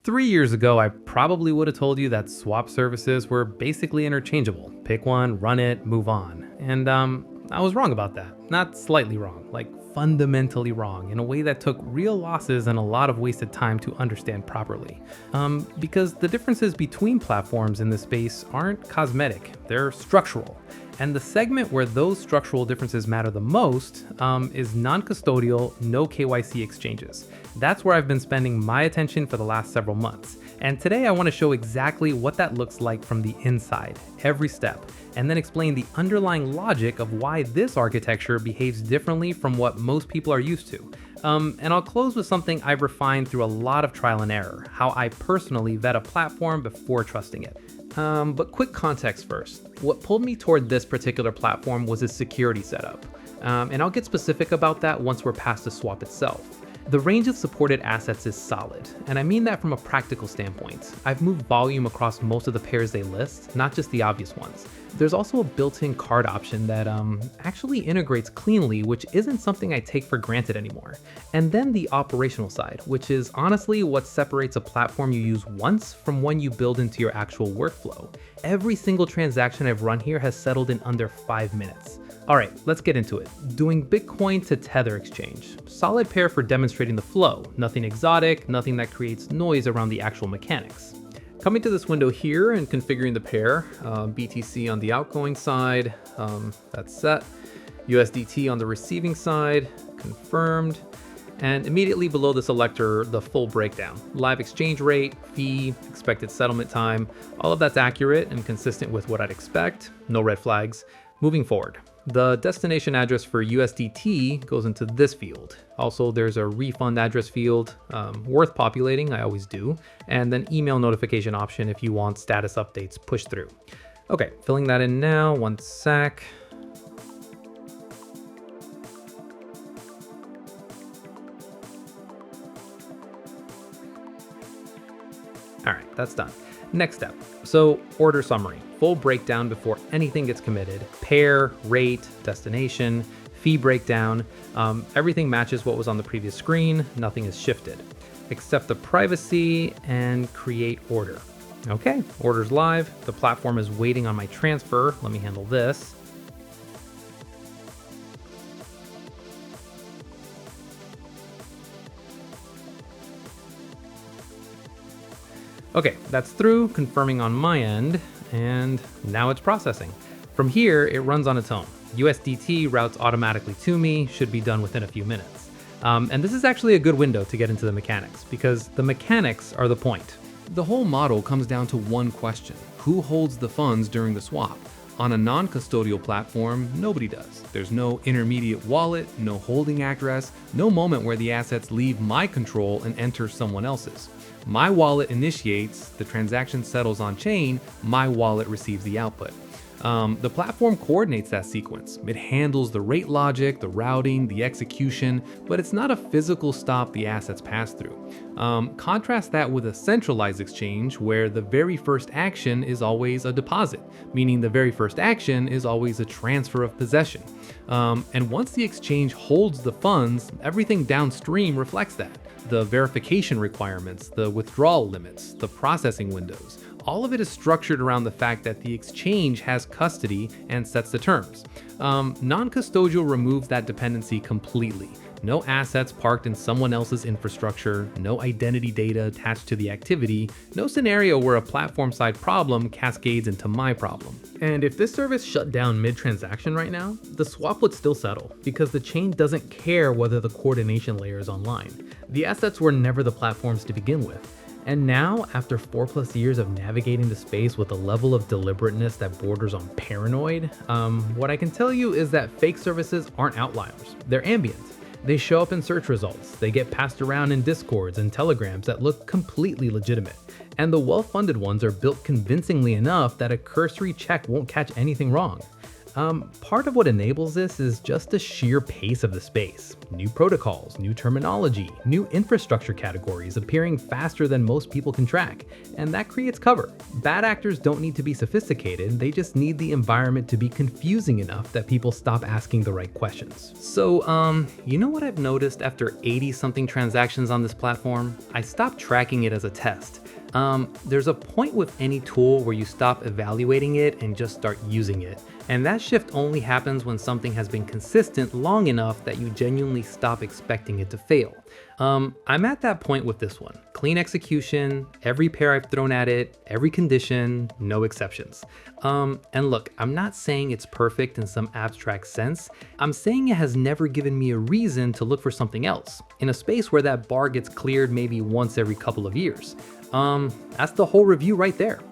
3 years ago, I probably would have told you that swap services were basically interchangeable. Pick one, run it, move on. And I was wrong about that. Not slightly wrong, like fundamentally wrong in a way that took real losses and a lot of wasted time to understand properly. Because the differences between platforms in this space aren't cosmetic, they're structural. And the segment where those structural differences matter the most is non-custodial, no KYC exchanges. That's where I've been spending my attention for the last several months. And today I want to show exactly what that looks like from the inside, every step, and then explain the underlying logic of why this architecture behaves differently from what most people are used to. And I'll close with something I've refined through a lot of trial and error, how I personally vet a platform before trusting it. But quick context first. What pulled me toward this particular platform was its security setup. And I'll get specific about that once we're past the swap itself. The range of supported assets is solid, and I mean that from a practical standpoint. I've moved volume across most of the pairs they list, not just the obvious ones. There's also a built-in card option that actually integrates cleanly, which isn't something I take for granted anymore. And then the operational side, which is honestly what separates a platform you use once from one you build into your actual workflow. Every single transaction I've run here has settled in under 5 minutes. All right, let's get into it. Doing Bitcoin to Tether exchange. Solid pair for demonstrating the flow. Nothing exotic, nothing that creates noise around the actual mechanics. Coming to this window here and configuring the pair, BTC on the outgoing side, that's set. USDT on the receiving side, confirmed. And immediately below the selector, the full breakdown. Live exchange rate, fee, expected settlement time, all of that's accurate and consistent with what I'd expect. No red flags. Moving forward. The destination address for USDT goes into this field. Also, there's a refund address field, worth populating, I always do, and then email notification option if you want status updates pushed through. Okay, filling that in now, 1 sec. All right, that's done. Next step. So order summary, full breakdown before anything gets committed, pair, rate, destination, fee breakdown. Everything matches what was on the previous screen. Nothing is shifted. Accept the privacy and create order. Okay, order's live. The platform is waiting on my transfer. Let me handle this. Okay, that's through, confirming on my end, and now it's processing. From here, it runs on its own. USDT routes automatically to me, should be done within a few minutes. And this is actually a good window to get into the mechanics, because the mechanics are the point. The whole model comes down to one question: who holds the funds during the swap? On a non-custodial platform, nobody does. There's no intermediate wallet, no holding address, no moment where the assets leave my control and enter someone else's. My wallet initiates, the transaction settles on chain, my wallet receives the output. The platform coordinates that sequence. It handles the rate logic, the routing, the execution, but it's not a physical stop the assets pass through. Contrast that with a centralized exchange where the very first action is always a deposit, meaning the very first action is always a transfer of possession. And once the exchange holds the funds, everything downstream reflects that. The verification requirements, the withdrawal limits, the processing windows. All of it is structured around the fact that the exchange has custody and sets the terms. Non-custodial removes that dependency completely. No assets parked in someone else's infrastructure, no identity data attached to the activity, no scenario where a platform-side problem cascades into my problem. And if this service shut down mid-transaction right now, the swap would still settle, because the chain doesn't care whether the coordination layer is online. The assets were never the platform's to begin with. And now, after 4+ years of navigating the space with a level of deliberateness that borders on paranoid, what I can tell you is that fake services aren't outliers, they're ambient. They show up in search results, they get passed around in discords and telegrams that look completely legitimate. And the well-funded ones are built convincingly enough that a cursory check won't catch anything wrong. Part of what enables this is just the sheer pace of the space. New protocols, new terminology, new infrastructure categories appearing faster than most people can track, and that creates cover. Bad actors don't need to be sophisticated, they just need the environment to be confusing enough that people stop asking the right questions. So, you know what I've noticed after 80-something transactions on this platform? I stopped tracking it as a test. There's a point with any tool where you stop evaluating it and just start using it. And that shift only happens when something has been consistent long enough that you genuinely stop expecting it to fail. I'm at that point with this one. Clean execution, every pair I've thrown at it, every condition, no exceptions. And look, I'm not saying it's perfect in some abstract sense. I'm saying it has never given me a reason to look for something else, in a space where that bar gets cleared maybe once every couple of years. That's the whole review right there.